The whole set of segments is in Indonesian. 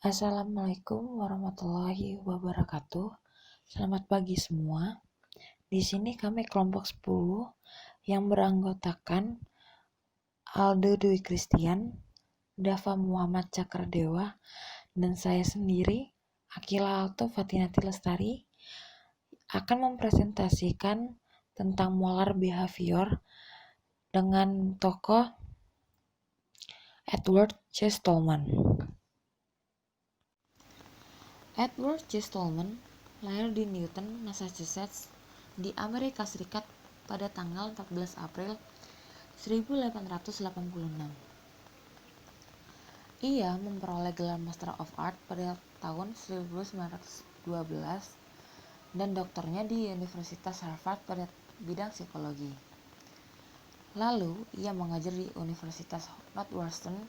Assalamualaikum warahmatullahi wabarakatuh. Selamat pagi semua. Di sini kami kelompok 10 yang beranggotakan Aldo Dwi Christian, Dava Muhammad Cakradewa, dan saya sendiri, Akila Alto Fatinati Lestari, akan mempresentasikan tentang molar behavior dengan tokoh Edward C. Stallman. Edward C. Stallman lahir di Newton, Massachusetts, di Amerika Serikat pada tanggal 14 April 1886. Ia memperoleh gelar Master of Art pada tahun 1912 dan doktornya di Universitas Harvard pada bidang psikologi. Lalu, ia mengajar di Universitas Northwestern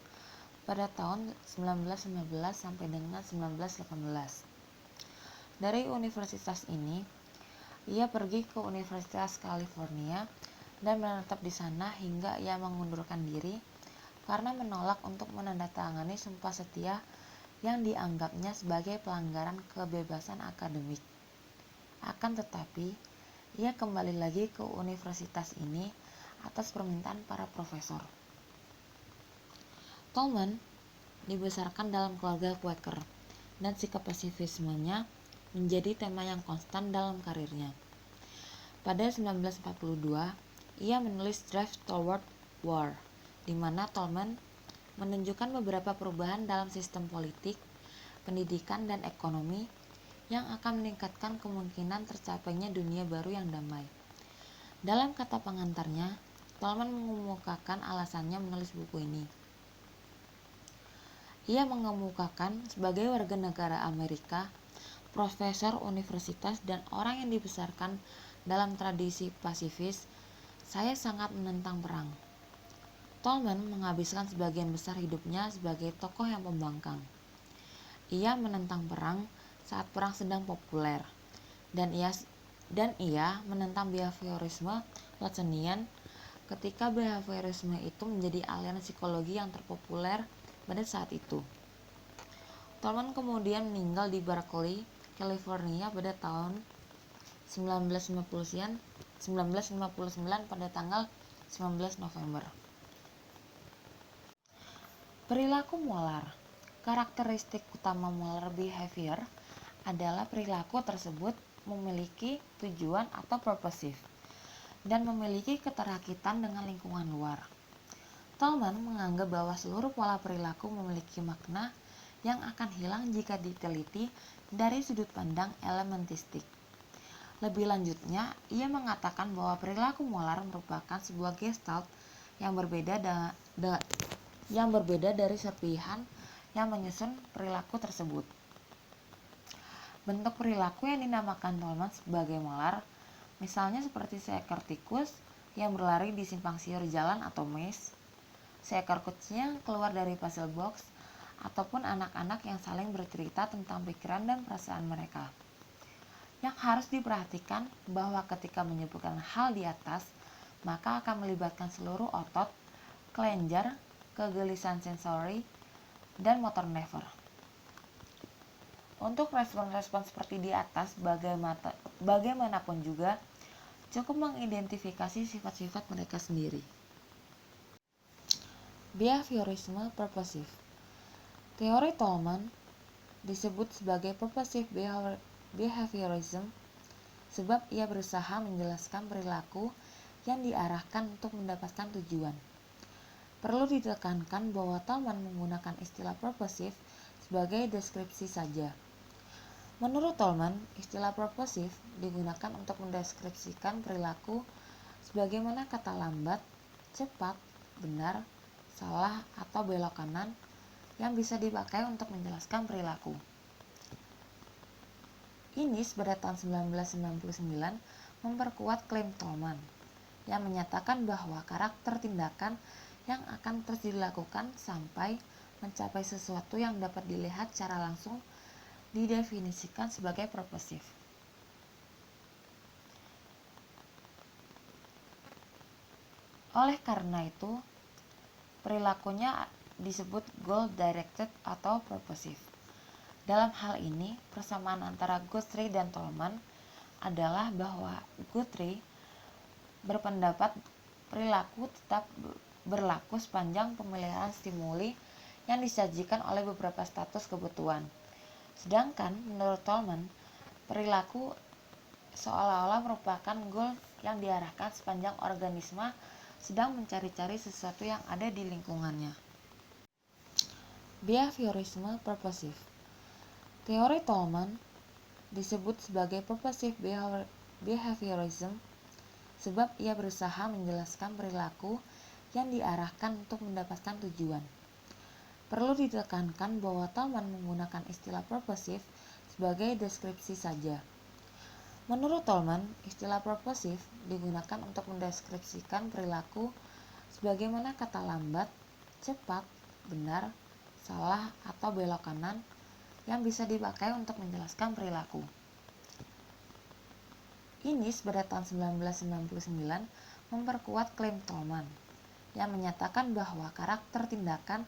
pada tahun 1915 sampai dengan 1918. Dari universitas ini, ia pergi ke Universitas California dan menetap di sana hingga ia mengundurkan diri karena menolak untuk menandatangani sumpah setia yang dianggapnya sebagai pelanggaran kebebasan akademik. Akan tetapi, ia kembali lagi ke universitas ini atas permintaan para profesor. Stallman dibesarkan dalam keluarga Quaker dan sikap pasifismenya menjadi tema yang konstan dalam karirnya. Pada 1942, ia menulis Drive Toward War, di mana Stallman menunjukkan beberapa perubahan dalam sistem politik, pendidikan, dan ekonomi yang akan meningkatkan kemungkinan tercapainya dunia baru yang damai. Dalam kata pengantarnya, Stallman mengemukakan alasannya menulis buku ini. Ia mengemukakan sebagai warga negara Amerika, profesor universitas, dan orang yang dibesarkan dalam tradisi pasifis, saya sangat menentang perang. Stallman menghabiskan sebagian besar hidupnya sebagai tokoh yang pembangkang. Ia menentang perang saat perang sedang populer, dan ia menentang behaviorisme Watsonian ketika behaviorisme itu menjadi aliran psikologi yang terpopuler pada saat itu. Stallman kemudian meninggal di Berkeley, California pada tahun 1959 pada tanggal 19 November. Perilaku molar. Karakteristik utama molar behavior adalah perilaku tersebut memiliki tujuan atau purposive dan memiliki keterakitan dengan lingkungan luar. Stallman menganggap bahwa seluruh pola perilaku memiliki makna yang akan hilang jika diteliti dari sudut pandang elementistik. Lebih lanjutnya, ia mengatakan bahwa perilaku molar merupakan sebuah gestalt yang berbeda dari serpihan yang menyusun perilaku tersebut. Bentuk perilaku yang dinamakan Stallman sebagai molar, misalnya seperti seekor tikus yang berlari di simpang siur jalan atau maze, seekor kucing yang keluar dari puzzle box, ataupun anak-anak yang saling bercerita tentang pikiran dan perasaan mereka. Yang harus diperhatikan bahwa ketika menyebutkan hal di atas, maka akan melibatkan seluruh otot, kelenjar, kegelisahan sensori, dan motor nerve. Untuk respon-respon seperti di atas, bagaimanapun juga, cukup mengidentifikasi sifat-sifat mereka sendiri. Behaviorisme purposive. Teori Stallman disebut sebagai purposive behaviorism sebab ia berusaha menjelaskan perilaku yang diarahkan untuk mendapatkan tujuan. Perlu ditekankan bahwa Stallman menggunakan istilah purposive sebagai deskripsi saja. Menurut Stallman, istilah purposive digunakan untuk mendeskripsikan perilaku sebagaimana kata lambat, cepat, benar, salah, atau belok kanan yang bisa dipakai untuk menjelaskan perilaku. Innis pada tahun 1999 memperkuat klaim Stallman yang menyatakan bahwa karakter tindakan yang akan terus dilakukan sampai mencapai sesuatu yang dapat dilihat secara langsung didefinisikan sebagai purposive. Oleh karena itu, perilakunya disebut goal directed atau purposive. Dalam hal ini, persamaan antara Guthrie dan Tolman adalah bahwa Guthrie berpendapat perilaku tetap berlaku sepanjang pemeliharaan stimuli yang disajikan oleh beberapa status kebutuhan. Sedangkan menurut Tolman, perilaku seolah-olah merupakan goal yang diarahkan sepanjang organisme sedang mencari-cari sesuatu yang ada di lingkungannya. Behaviorisme purposive. Teori Tolman disebut sebagai purposive behaviorism sebab ia berusaha menjelaskan perilaku yang diarahkan untuk mendapatkan tujuan. Perlu ditekankan bahwa Tolman menggunakan istilah purposive sebagai deskripsi saja. Menurut Tolman, istilah purposive digunakan untuk mendeskripsikan perilaku sebagaimana kata lambat, cepat, benar, salah, atau belok kanan yang bisa dipakai untuk menjelaskan perilaku. Innis pada tahun 1999 memperkuat klaim Tolman yang menyatakan bahwa karakter tindakan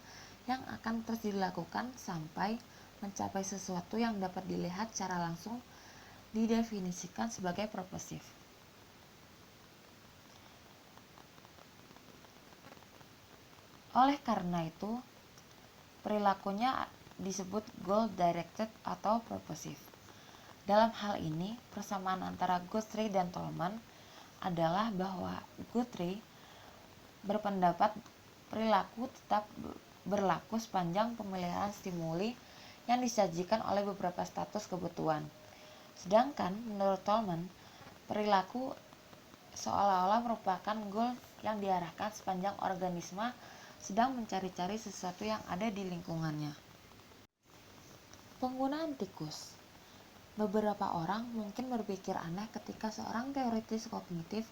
yang akan terus dilakukan sampai mencapai sesuatu yang dapat dilihat secara langsung didefinisikan sebagai purposive. Oleh karena itu, perilakunya disebut goal-directed atau purposive. Dalam hal ini, persamaan antara Guthrie dan Tolman adalah bahwa Guthrie berpendapat perilaku tetap berlaku sepanjang pemeliharaan stimuli yang disajikan oleh beberapa status kebutuhan. Sedangkan menurut Tolman, perilaku seolah-olah merupakan goal yang diarahkan sepanjang organisme sedang mencari-cari sesuatu yang ada di lingkungannya. Penggunaan tikus. Beberapa orang mungkin berpikir aneh ketika seorang teoritis kognitif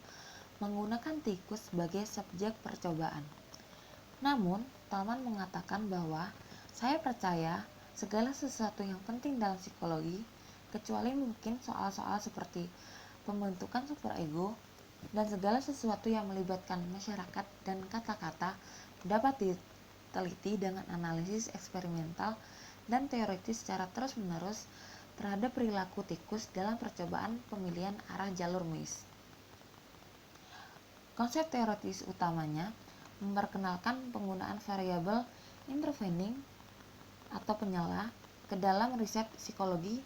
menggunakan tikus sebagai subjek percobaan. Namun, Tolman mengatakan bahwa saya percaya segala sesuatu yang penting dalam psikologi, kecuali mungkin soal-soal seperti pembentukan superego dan segala sesuatu yang melibatkan masyarakat dan kata-kata dapat diteliti dengan analisis eksperimental dan teoritis secara terus-menerus terhadap perilaku tikus dalam percobaan pemilihan arah jalur Maze. Konsep teoritis utamanya memperkenalkan penggunaan variabel intervening atau penyela ke dalam riset psikologi,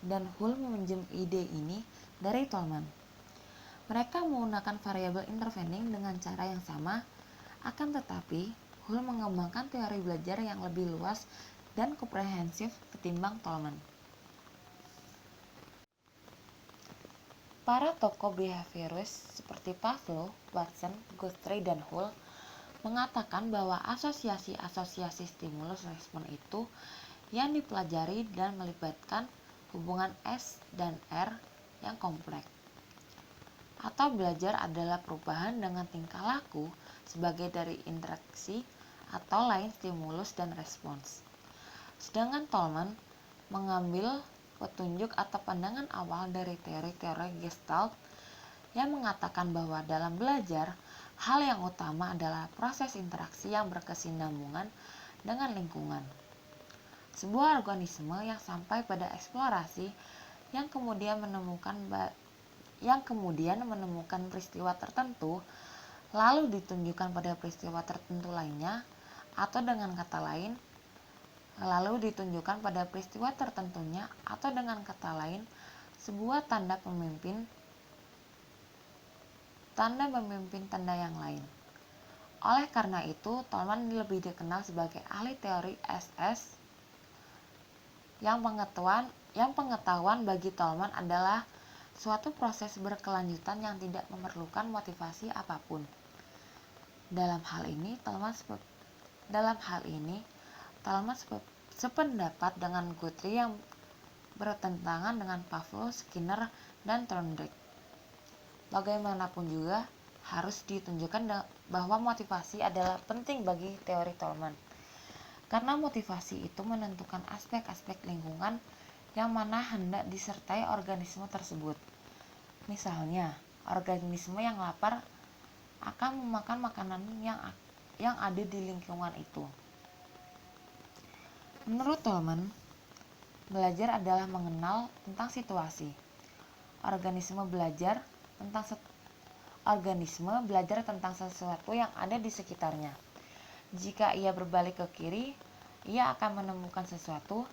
dan Hull meminjam ide ini dari Tolman. Mereka menggunakan variabel intervening dengan cara yang sama, akan tetapi Hull mengembangkan teori belajar yang lebih luas dan komprehensif ketimbang Tolman. Para tokoh behavioris seperti Pavlov, Watson, Guthrie, dan Hull mengatakan bahwa asosiasi-asosiasi stimulus-respon itu yang dipelajari dan melibatkan hubungan S dan R yang kompleks. Atau belajar adalah perubahan dengan tingkah laku sebagai dari interaksi atau lain stimulus dan respons. Sedangkan Tolman mengambil petunjuk atau pandangan awal dari teori-teori Gestalt yang mengatakan bahwa dalam belajar, hal yang utama adalah proses interaksi yang berkesinambungan dengan lingkungan. Sebuah organisme yang sampai pada eksplorasi yang kemudian menemukan peristiwa tertentu, lalu ditunjukkan pada peristiwa tertentu lainnya, atau dengan kata lain, lalu ditunjukkan pada peristiwa tertentunya, atau dengan kata lain, sebuah tanda memimpin tanda yang lain. Oleh karena itu, Tolman lebih dikenal sebagai ahli teori SS yang pengetahuan bagi Tolman adalah suatu proses berkelanjutan yang tidak memerlukan motivasi apapun. Dalam hal ini, Tolman sependapat dengan Guthrie yang bertentangan dengan Pavlov, Skinner, dan Thorndike. Bagaimanapun juga, harus ditunjukkan bahwa motivasi adalah penting bagi teori Tolman. Karena motivasi itu menentukan aspek-aspek lingkungan yang mana hendak disertai organisme tersebut. Misalnya, organisme yang lapar akan memakan makanan yang ada di lingkungan itu. Menurut Tolman, Belajar adalah mengenal tentang situasi. Organisme belajar tentang sesuatu yang ada di sekitarnya. Jika ia berbalik ke kiri, ia akan menemukan sesuatu,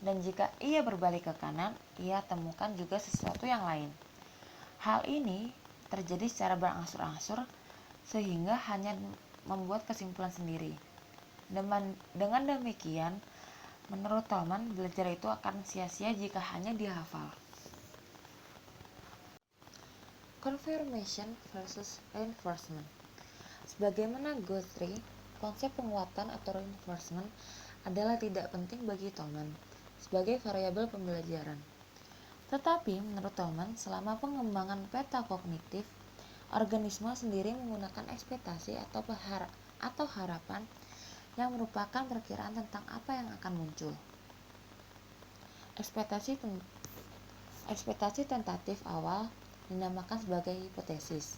dan jika ia berbalik ke kanan, ia temukan juga sesuatu yang lain. Hal ini terjadi secara berangsur-angsur sehingga hanya membuat kesimpulan sendiri. Dengan demikian, menurut Tolman, belajar itu akan sia-sia jika hanya dihafal. Confirmation versus reinforcement. Sebagaimana Guthrie, konsep penguatan atau reinforcement adalah tidak penting bagi Tolman sebagai variabel pembelajaran. Tetapi menurut Tolman, selama pengembangan peta kognitif, organisme sendiri menggunakan ekspektasi atau harapan yang merupakan perkiraan tentang apa yang akan muncul. Ekspektasi tentatif awal dinamakan sebagai hipotesis,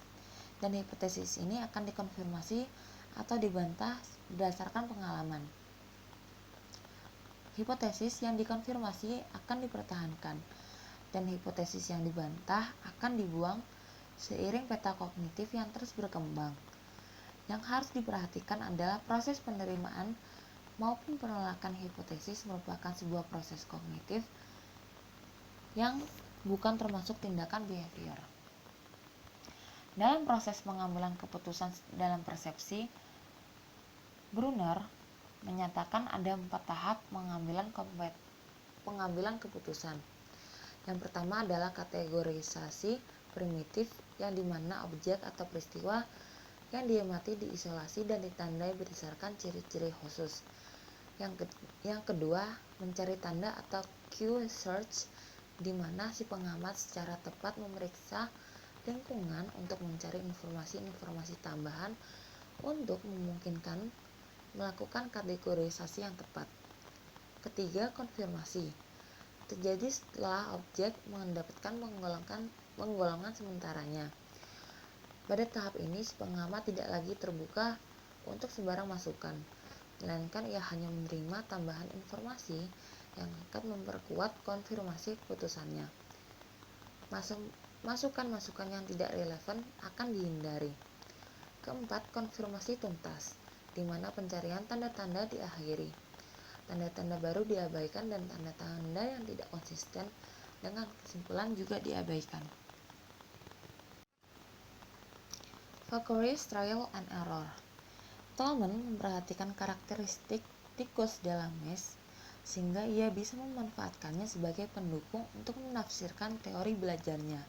dan hipotesis ini akan dikonfirmasi atau dibantah berdasarkan pengalaman. Hipotesis yang dikonfirmasi akan dipertahankan, dan hipotesis yang dibantah akan dibuang seiring peta kognitif yang terus berkembang. Yang harus diperhatikan adalah proses penerimaan maupun penolakan hipotesis merupakan sebuah proses kognitif yang bukan termasuk tindakan behavior. Dalam proses pengambilan keputusan dalam persepsi, Brunner menyatakan ada 4 tahap pengambilan keputusan. Yang pertama adalah kategorisasi primitif, yang dimana objek atau peristiwa yang diamati diisolasi dan ditandai berdasarkan ciri-ciri khusus. Yang kedua, mencari tanda atau cue search, di mana si pengamat secara tepat memeriksa lingkungan untuk mencari informasi-informasi tambahan untuk memungkinkan melakukan kategorisasi yang tepat. Ketiga, konfirmasi. Terjadi setelah objek mendapatkan penggolongan sementaranya. Pada tahap ini, si pengamat tidak lagi terbuka untuk sembarang masukan, melainkan ia hanya menerima tambahan informasi yang akan memperkuat konfirmasi keputusannya. Masukan-masukan yang tidak relevan akan dihindari. Keempat, konfirmasi tuntas, di mana pencarian tanda-tanda diakhiri. Tanda-tanda baru diabaikan dan tanda-tanda yang tidak konsisten dengan kesimpulan juga diabaikan. Vicarious trial and error. Tolman memperhatikan karakteristik tikus dalam maze sehingga ia bisa memanfaatkannya sebagai pendukung untuk menafsirkan teori belajarnya.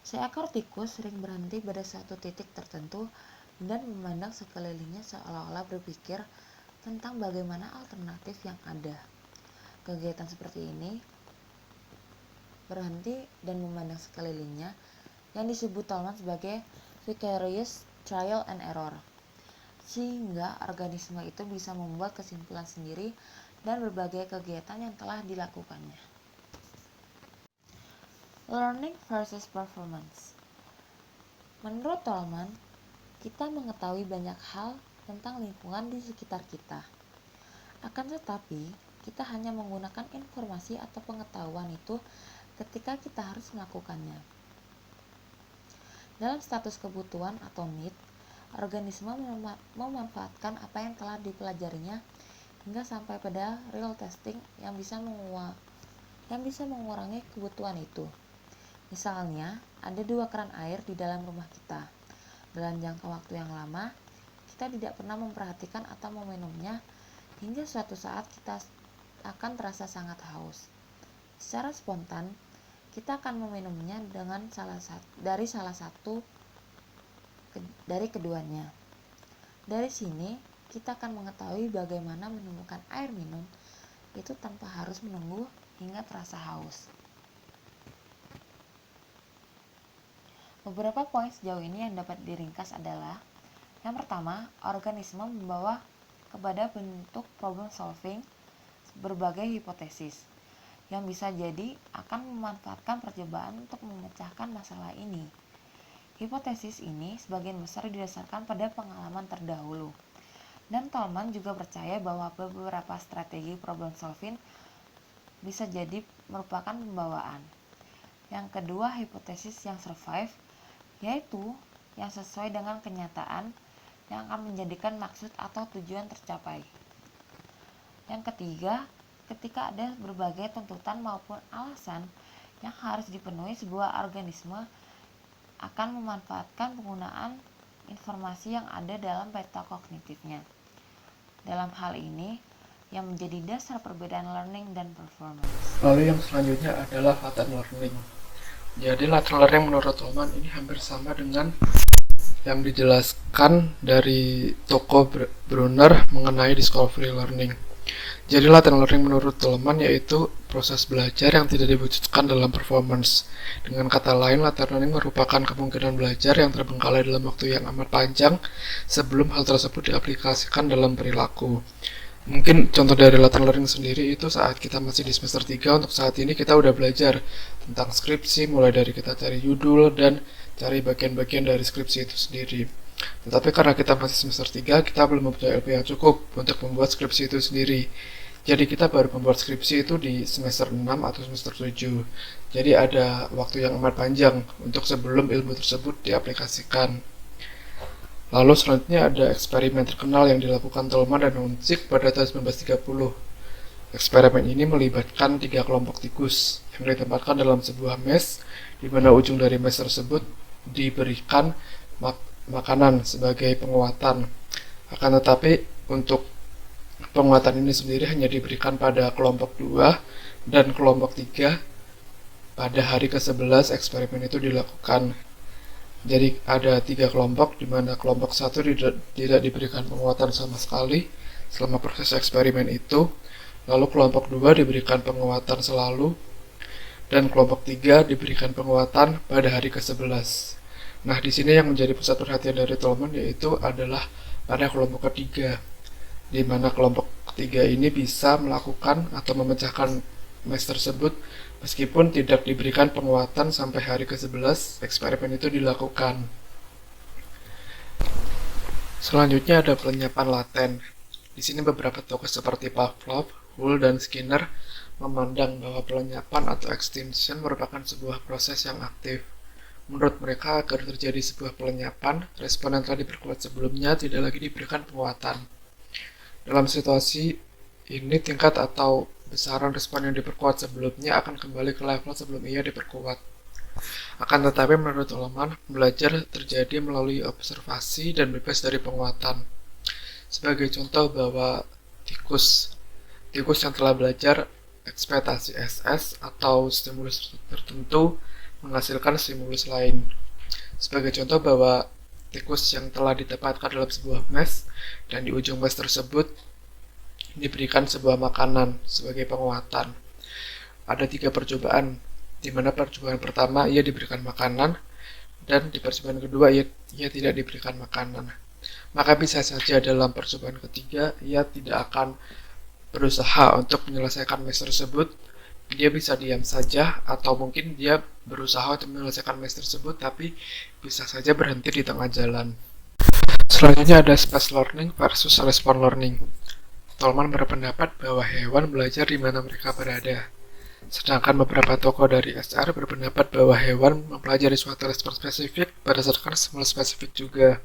Seekor tikus sering berhenti pada satu titik tertentu dan memandang sekelilingnya seolah-olah berpikir tentang bagaimana alternatif yang ada. Kegiatan seperti ini, berhenti dan memandang sekelilingnya, yang disebut Tolman sebagai vicarious trial and error, sehingga organisme itu bisa membuat kesimpulan sendiri dan berbagai kegiatan yang telah dilakukannya. Learning versus performance. Menurut Tolman, kita mengetahui banyak hal tentang lingkungan di sekitar kita. Akan tetapi, kita hanya menggunakan informasi atau pengetahuan itu ketika kita harus melakukannya. Dalam status kebutuhan atau need, organisme memanfaatkan apa yang telah dipelajarinya hingga sampai pada real testing yang bisa mengurangi kebutuhan itu. Misalnya, ada 2 keran air di dalam rumah kita. Dalam jangka waktu yang lama, kita tidak pernah memperhatikan atau meminumnya hingga suatu saat kita akan terasa sangat haus. Secara spontan, kita akan meminumnya dari salah satu dari keduanya. Dari sini, kita akan mengetahui bagaimana menemukan air minum itu tanpa harus menunggu hingga terasa haus. Beberapa poin sejauh ini yang dapat diringkas adalah: yang pertama, organisme membawa kepada bentuk problem solving berbagai hipotesis yang bisa jadi akan memanfaatkan percobaan untuk memecahkan masalah ini. Hipotesis ini sebagian besar didasarkan pada pengalaman terdahulu. Dan Tolman juga percaya bahwa beberapa strategi problem solving bisa jadi merupakan pembawaan. Yang kedua, hipotesis yang survive, yaitu yang sesuai dengan kenyataan yang akan menjadikan maksud atau tujuan tercapai. Yang ketiga, ketika ada berbagai tuntutan maupun alasan yang harus dipenuhi, sebuah organisme akan memanfaatkan penggunaan informasi yang ada dalam peta kognitifnya. Dalam hal ini, yang menjadi dasar perbedaan learning dan performance. Lalu yang selanjutnya adalah latent learning. Jadi latent learning menurut Tolman ini hampir sama dengan yang dijelaskan dari toko Brunner mengenai discovery learning. Jadi latent learning menurut Tolman yaitu proses belajar yang tidak diwujudkan dalam performance. Dengan kata lain, latent learning merupakan kemungkinan belajar yang terbengkalai dalam waktu yang amat panjang sebelum hal tersebut diaplikasikan dalam perilaku. Mungkin contoh dari latent learning sendiri itu saat kita masih di semester 3, untuk saat ini kita udah belajar tentang skripsi, mulai dari kita cari judul dan cari bagian-bagian dari skripsi itu sendiri. Tetapi karena kita masih semester 3, kita belum mempunyai ilmu yang cukup untuk membuat skripsi itu sendiri. Jadi kita baru membuat skripsi itu di semester 6 atau semester 7. Jadi ada waktu yang amat panjang untuk sebelum ilmu tersebut diaplikasikan. Lalu selanjutnya ada eksperimen terkenal yang dilakukan Tolman dan Hunziker pada tahun 1930. Eksperimen ini melibatkan 3 kelompok tikus yang ditempatkan dalam sebuah mes, di mana ujung dari mes tersebut diberikan makanan sebagai penguatan. Akan tetapi untuk penguatan ini sendiri hanya diberikan pada kelompok 2 dan kelompok 3 pada hari ke-11 eksperimen itu dilakukan. Jadi ada 3 kelompok, di mana kelompok 1 tidak diberikan penguatan sama sekali selama proses eksperimen itu. Lalu kelompok 2 diberikan penguatan selalu, dan kelompok 3 diberikan penguatan pada hari ke-11. Nah, di sini yang menjadi pusat perhatian dari Tolman yaitu adalah pada kelompok ketiga, di mana kelompok ketiga ini bisa melakukan atau memecahkan mes tersebut meskipun tidak diberikan penguatan sampai hari ke-11 eksperimen itu dilakukan. Selanjutnya ada pelenyapan laten. Di sini beberapa tokoh seperti Pavlov, Hull, dan Skinner memandang bahwa pelenyapan atau extinction merupakan sebuah proses yang aktif. Menurut mereka, agar terjadi sebuah pelenyapan, respon yang telah diperkuat sebelumnya tidak lagi diberikan penguatan. Dalam situasi ini, tingkat atau besaran respon yang diperkuat sebelumnya akan kembali ke level sebelum ia diperkuat. Akan tetapi menurut Tolman, belajar terjadi melalui observasi dan bebas dari penguatan. Sebagai contoh bahwa tikus yang telah belajar ekspektasi SS atau stimulus tertentu menghasilkan stimulus lain. Sebagai contoh bahwa tikus yang telah ditempatkan dalam sebuah mes dan di ujung mes tersebut diberikan sebuah makanan sebagai penguatan. Ada 3 percobaan, di mana percobaan pertama ia diberikan makanan dan di percobaan kedua ia tidak diberikan makanan. Maka bisa saja dalam percobaan ketiga ia tidak akan berusaha untuk menyelesaikan mes tersebut. Dia bisa diam saja, atau mungkin dia berusaha untuk menyelesaikan mes tersebut tapi bisa saja berhenti di tengah jalan. Selanjutnya ada space learning versus response learning. Tolman berpendapat bahwa hewan belajar di mana mereka berada, sedangkan beberapa tokoh dari SR berpendapat bahwa hewan mempelajari suatu respon spesifik berdasarkan stimulus spesifik juga.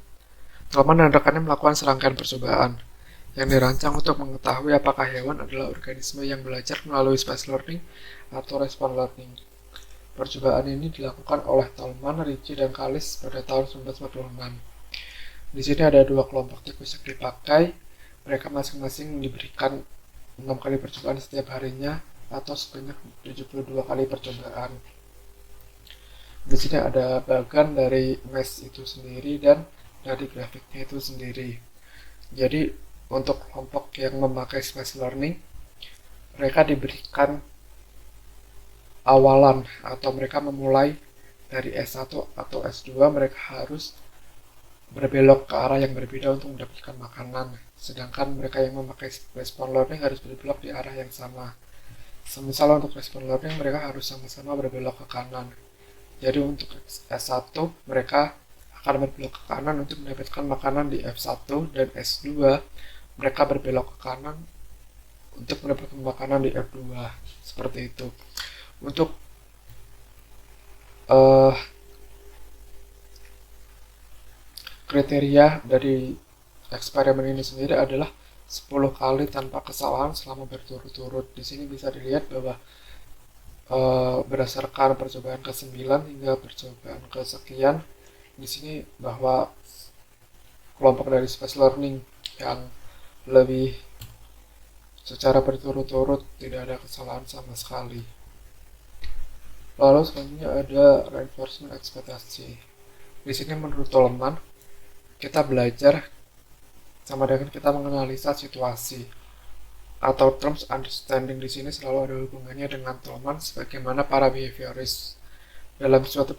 Tolman dan rekannya melakukan serangkaian percobaan yang dirancang untuk mengetahui apakah hewan adalah organisme yang belajar melalui space learning atau response learning. Percobaan ini dilakukan oleh Tolman, Ricci, dan Kallis pada tahun 1946. Di sini ada 2 kelompok tikus yang dipakai. Mereka masing-masing diberikan 6 kali percobaan setiap harinya atau sebanyak 72 kali percobaan. Di sini ada bagan dari mes itu sendiri dan dari grafiknya itu sendiri. Jadi untuk kelompok yang memakai space learning, mereka diberikan awalan atau mereka memulai dari S1 atau S2, mereka harus berbelok ke arah yang berbeda untuk mendapatkan makanan. Sedangkan mereka yang memakai response learning harus berbelok di arah yang sama. Semisal untuk response learning mereka harus sama-sama berbelok ke kanan. Jadi untuk S1 mereka akan berbelok ke kanan untuk mendapatkan makanan di F1, dan S2 mereka berbelok ke kanan untuk mendapatkan makanan di F2 seperti itu. Untuk kriteria dari eksperimen ini sendiri adalah 10 kali tanpa kesalahan selama berturut-turut. Di sini bisa dilihat bahwa berdasarkan percobaan ke-9 hingga percobaan kesekian, di sini bahwa kelompok dari space learning yang lebih secara berturut-turut tidak ada kesalahan sama sekali. Lalu selanjutnya ada reinforcement ekspektasi. Di sini menurut Tolman, kita belajar sama dengan kita menganalisa situasi, atau terms understanding di sini selalu ada hubungannya dengan Tolman sebagaimana para behaviorist. Dalam suatu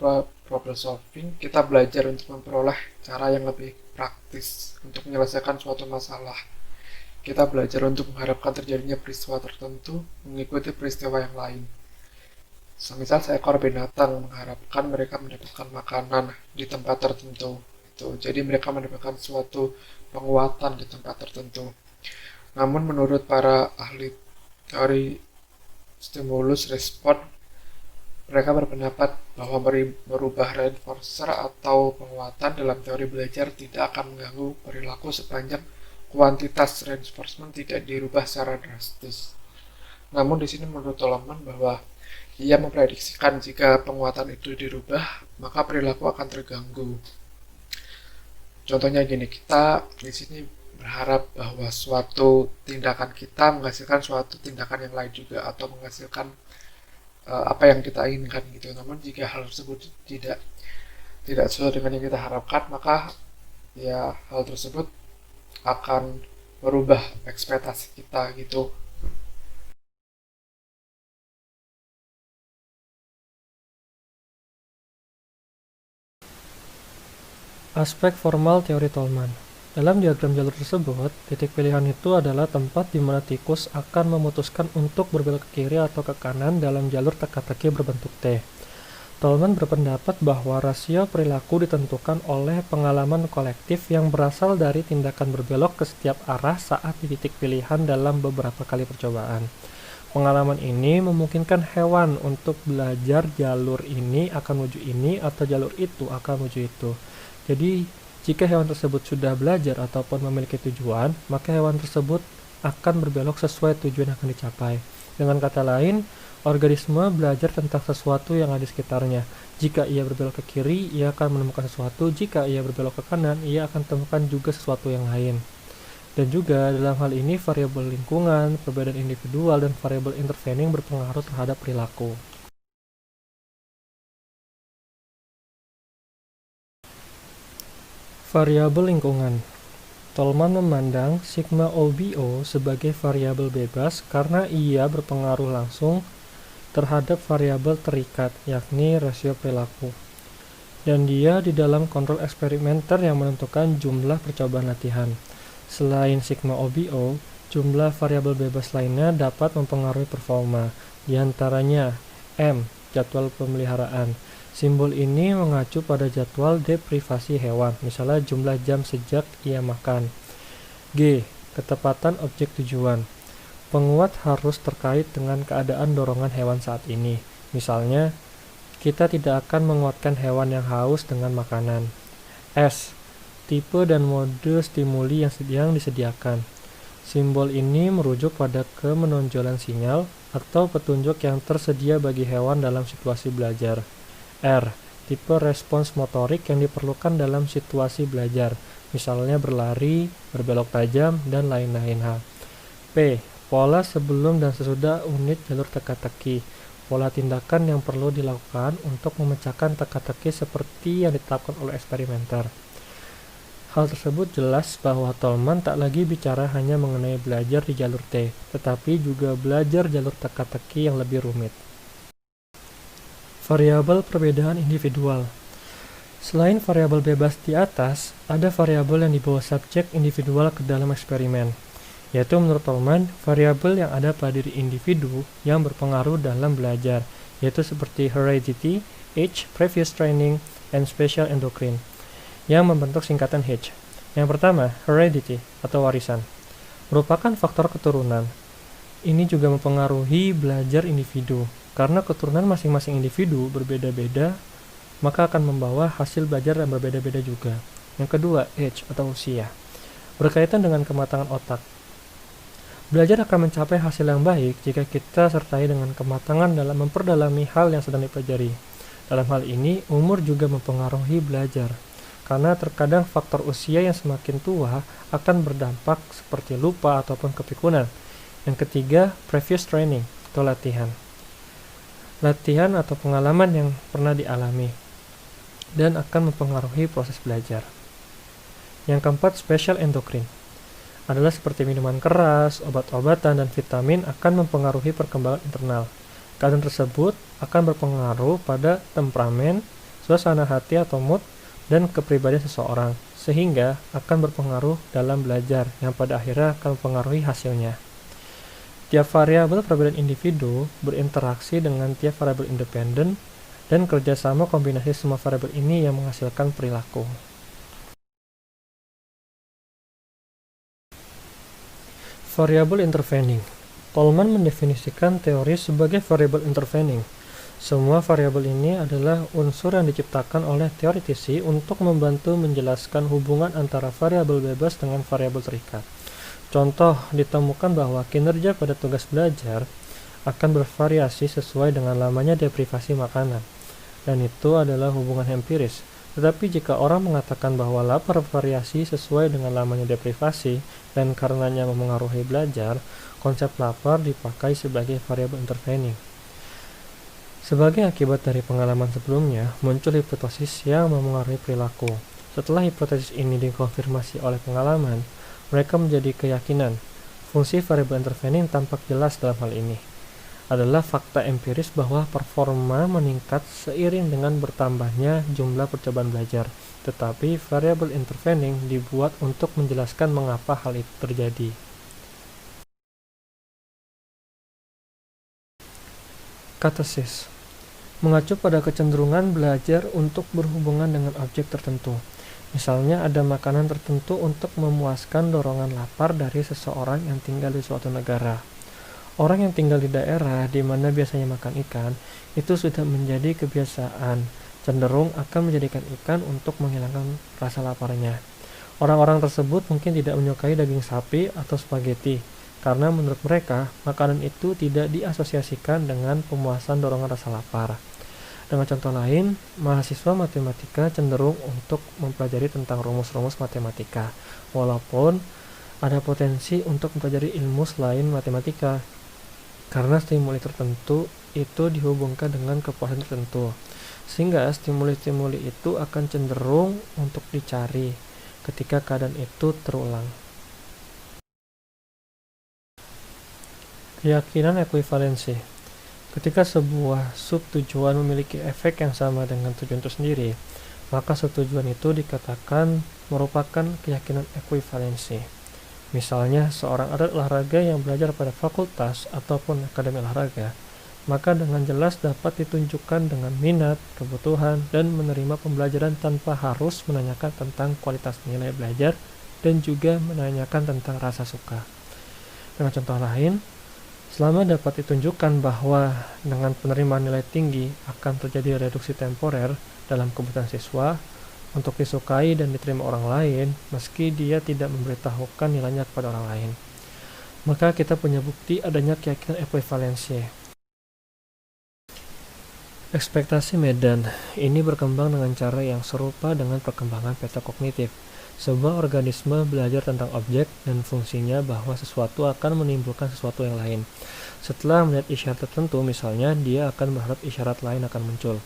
problem solving, kita belajar untuk memperoleh cara yang lebih praktis untuk menyelesaikan suatu masalah. Kita belajar untuk mengharapkan terjadinya peristiwa tertentu mengikuti peristiwa yang lain. Semisal seekor binatang mengharapkan mereka mendapatkan makanan di tempat tertentu. Jadi mereka mendapatkan suatu penguatan di tempat tertentu. Namun menurut para ahli teori stimulus respon, mereka berpendapat bahwa merubah reinforcer atau penguatan dalam teori belajar tidak akan mengganggu perilaku sepanjang kuantitas reinforcement tidak dirubah secara drastis. Namun di sini menurut Tolman bahwa ia memprediksikan jika penguatan itu dirubah, maka perilaku akan terganggu. Contohnya gini, kita di sini berharap bahwa suatu tindakan kita menghasilkan suatu tindakan yang lain juga, atau menghasilkan apa yang kita inginkan gitu. Namun jika hal tersebut tidak sesuai dengan yang kita harapkan, maka ya hal tersebut akan merubah ekspektasi kita gitu. Aspek formal teori Tolman. Dalam diagram jalur tersebut, titik pilihan itu adalah tempat di mana tikus akan memutuskan untuk berbelok ke kiri atau ke kanan dalam jalur teka-teki berbentuk T. Tolman berpendapat bahwa rasio perilaku ditentukan oleh pengalaman kolektif yang berasal dari tindakan berbelok ke setiap arah saat di titik pilihan dalam beberapa kali percobaan. Pengalaman ini memungkinkan hewan untuk belajar jalur ini akan menuju ini atau jalur itu akan menuju itu. Jadi, jika hewan tersebut sudah belajar ataupun memiliki tujuan, maka hewan tersebut akan berbelok sesuai tujuan yang akan dicapai. Dengan kata lain, organisme belajar tentang sesuatu yang ada di sekitarnya. Jika ia berbelok ke kiri, ia akan menemukan sesuatu. Jika ia berbelok ke kanan, ia akan temukan juga sesuatu yang lain. Dan juga dalam hal ini variabel lingkungan, perbedaan individual, dan variabel intervening berpengaruh terhadap perilaku. Variabel lingkungan. Tolman memandang sigma OBO sebagai variabel bebas karena ia berpengaruh langsung terhadap variabel terikat, yakni rasio perilaku. Dan dia di dalam kontrol eksperimenter yang menentukan jumlah percobaan latihan. Selain sigma OBO, jumlah variabel bebas lainnya dapat mempengaruhi performa, diantaranya M, jadwal pemeliharaan. Simbol ini mengacu pada jadwal deprivasi hewan, misalnya jumlah jam sejak ia makan. G, ketepatan objek tujuan. Penguat harus terkait dengan keadaan dorongan hewan saat ini. Misalnya, kita tidak akan menguatkan hewan yang haus dengan makanan. S, tipe dan mode stimuli yang disediakan. Simbol ini merujuk pada kemenonjolan sinyal atau petunjuk yang tersedia bagi hewan dalam situasi belajar. R, tipe respons motorik yang diperlukan dalam situasi belajar, misalnya berlari, berbelok tajam, dan lain-lain. P, pola sebelum dan sesudah unit jalur teka-teki, pola tindakan yang perlu dilakukan untuk memecahkan teka-teki seperti yang ditetapkan oleh eksperimenter. Hal tersebut jelas bahwa Tolman tak lagi bicara hanya mengenai belajar di jalur T, tetapi juga belajar jalur teka-teki yang lebih rumit. Variabel perbedaan individual. Selain variabel bebas di atas, ada variabel yang dibawa subjek individual ke dalam eksperimen, yaitu menurut Tolman, variabel yang ada pada diri individu yang berpengaruh dalam belajar, yaitu seperti heredity, age, previous training, and special endocrine, yang membentuk singkatan H. Yang pertama, heredity atau warisan, merupakan faktor keturunan. ini juga mempengaruhi belajar individu. Karena keturunan masing-masing individu berbeda-beda, maka akan membawa hasil belajar yang berbeda-beda juga. Yang kedua, age atau usia. Berkaitan dengan kematangan otak. Belajar akan mencapai hasil yang baik jika kita sertai dengan kematangan dalam memperdalami hal yang sedang dipelajari. Dalam hal ini, umur juga mempengaruhi belajar. Karena terkadang faktor usia yang semakin tua akan berdampak seperti lupa ataupun kepikunan. Yang ketiga, previous training atau latihan. Latihan atau pengalaman yang pernah dialami dan akan mempengaruhi proses belajar. Yang keempat, special endocrine adalah seperti minuman keras, obat-obatan, dan vitamin akan mempengaruhi perkembangan internal. Keadaan tersebut akan berpengaruh pada temperamen, suasana hati atau mood, dan kepribadian seseorang, sehingga akan berpengaruh dalam belajar yang pada akhirnya akan mempengaruhi hasilnya. Tiap variabel perbedaan individu berinteraksi dengan tiap variabel independen, dan kerjasama kombinasi semua variabel ini yang menghasilkan perilaku. Variabel intervening. Tolman mendefinisikan teori sebagai variabel intervening. Semua variabel ini adalah unsur yang diciptakan oleh teoritisi untuk membantu menjelaskan hubungan antara variabel bebas dengan variabel terikat. Contoh, ditemukan bahwa kinerja pada tugas belajar akan bervariasi sesuai dengan lamanya deprivasi makanan, dan itu adalah hubungan empiris. Tetapi jika orang mengatakan bahwa lapar bervariasi sesuai dengan lamanya deprivasi dan karenanya memengaruhi belajar, konsep lapar dipakai sebagai variabel intervening. Sebagai akibat dari pengalaman sebelumnya, muncul hipotesis yang memengaruhi perilaku. Setelah hipotesis ini dikonfirmasi oleh pengalaman, mereka menjadi keyakinan. Fungsi variabel intervening tampak jelas dalam hal ini. Adalah fakta empiris bahwa performa meningkat seiring dengan bertambahnya jumlah percobaan belajar. Tetapi variabel intervening dibuat untuk menjelaskan mengapa hal itu terjadi. Katesis mengacu pada kecenderungan belajar untuk berhubungan dengan objek tertentu. Misalnya ada makanan tertentu untuk memuaskan dorongan lapar dari seseorang yang tinggal di suatu negara. Orang yang tinggal di daerah di mana biasanya makan ikan, itu sudah menjadi kebiasaan, cenderung akan menjadikan ikan untuk menghilangkan rasa laparnya. Orang-orang tersebut mungkin tidak menyukai daging sapi atau spaghetti, karena menurut mereka, makanan itu tidak diasosiasikan dengan pemuasan dorongan rasa lapar. Dengan contoh lain, mahasiswa matematika cenderung untuk mempelajari tentang rumus-rumus matematika, walaupun ada potensi untuk mempelajari ilmu selain matematika, karena stimuli tertentu itu dihubungkan dengan kepuasan tertentu, sehingga stimuli-stimuli itu akan cenderung untuk dicari ketika keadaan itu terulang. Keyakinan ekuivalensi. Ketika sebuah subtujuan memiliki efek yang sama dengan tujuan itu sendiri, maka subtujuan itu dikatakan merupakan keyakinan ekuivalensi. Misalnya, seorang atlet olahraga yang belajar pada fakultas ataupun akademi olahraga, maka dengan jelas dapat ditunjukkan dengan minat, kebutuhan, dan menerima pembelajaran tanpa harus menanyakan tentang kualitas nilai belajar dan juga menanyakan tentang rasa suka. Dengan contoh lain, selama dapat ditunjukkan bahwa dengan penerimaan nilai tinggi akan terjadi reduksi temporer dalam kebutuhan siswa untuk disukai dan diterima orang lain meski dia tidak memberitahukan nilainya kepada orang lain, maka kita punya bukti adanya keyakinan ekuivalensi. Ekspektasi medan ini berkembang dengan cara yang serupa dengan perkembangan peta kognitif. Sebuah organisme belajar tentang objek dan fungsinya bahwa sesuatu akan menimbulkan sesuatu yang lain. Setelah melihat isyarat tertentu, misalnya, dia akan berharap isyarat lain akan muncul.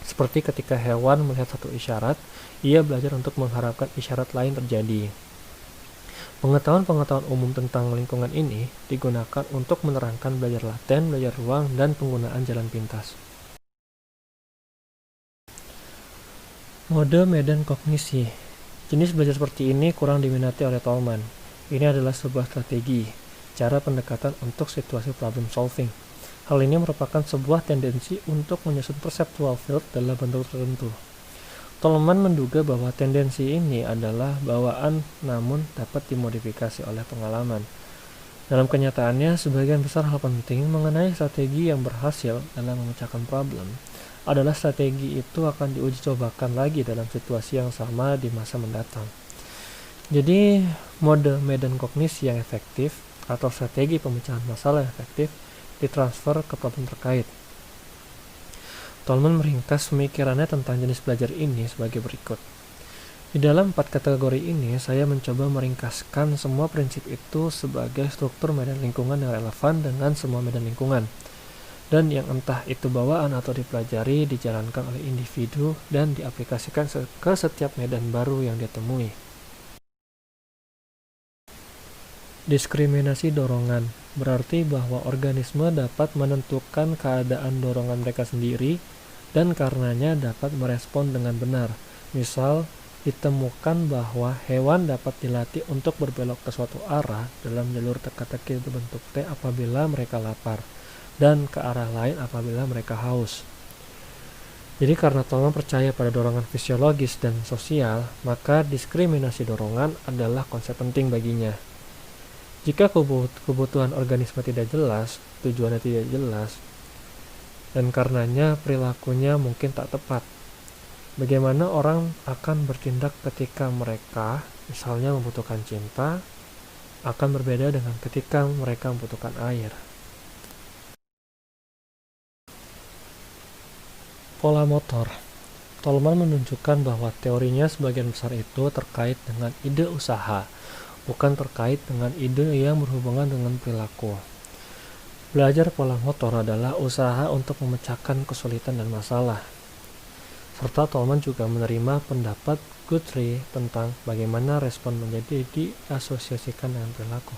Seperti ketika hewan melihat satu isyarat, ia belajar untuk mengharapkan isyarat lain terjadi. Pengetahuan-pengetahuan umum tentang lingkungan ini digunakan untuk menerangkan belajar laten, belajar ruang, dan penggunaan jalan pintas. Mode medan kognisi. Jenis belajar seperti ini kurang diminati oleh Tolman. Ini adalah sebuah strategi, cara pendekatan untuk situasi problem solving. Hal ini merupakan sebuah tendensi untuk menyusun perceptual field dalam bentuk tertentu. Tolman menduga bahwa tendensi ini adalah bawaan namun dapat dimodifikasi oleh pengalaman. Dalam kenyataannya, sebagian besar hal penting mengenai strategi yang berhasil dalam memecahkan problem adalah strategi itu akan diuji cobakan lagi dalam situasi yang sama di masa mendatang. Jadi, mode medan kognisi yang efektif atau strategi pemecahan masalah yang efektif ditransfer ke problem terkait. Tolman meringkas pemikirannya tentang jenis belajar ini sebagai berikut. Di dalam 4 kategori ini, saya mencoba meringkaskan semua prinsip itu sebagai struktur medan lingkungan yang relevan dengan semua medan lingkungan, dan yang entah itu bawaan atau dipelajari dijalankan oleh individu dan diaplikasikan ke setiap medan baru yang dia temui. Diskriminasi dorongan berarti bahwa organisme dapat menentukan keadaan dorongan mereka sendiri dan karenanya dapat merespon dengan benar. Misal, ditemukan bahwa hewan dapat dilatih untuk berbelok ke suatu arah dalam jalur teka-teki berbentuk T apabila mereka lapar, dan ke arah lain apabila mereka haus. Jadi karena Tolman percaya pada dorongan fisiologis dan sosial, maka diskriminasi dorongan adalah konsep penting baginya. Jika kebutuhan organisme tidak jelas, tujuannya tidak jelas, dan karenanya perilakunya mungkin tak tepat. Bagaimana orang akan bertindak ketika mereka, misalnya membutuhkan cinta, akan berbeda dengan ketika mereka membutuhkan air. Pola motor. Tolman menunjukkan bahwa teorinya sebagian besar itu terkait dengan ide usaha, bukan terkait dengan ide yang berhubungan dengan perilaku. Belajar pola motor adalah usaha untuk memecahkan kesulitan dan masalah. Serta Tolman juga menerima pendapat Guthrie tentang bagaimana respon menjadi diasosiasikan dengan perilaku.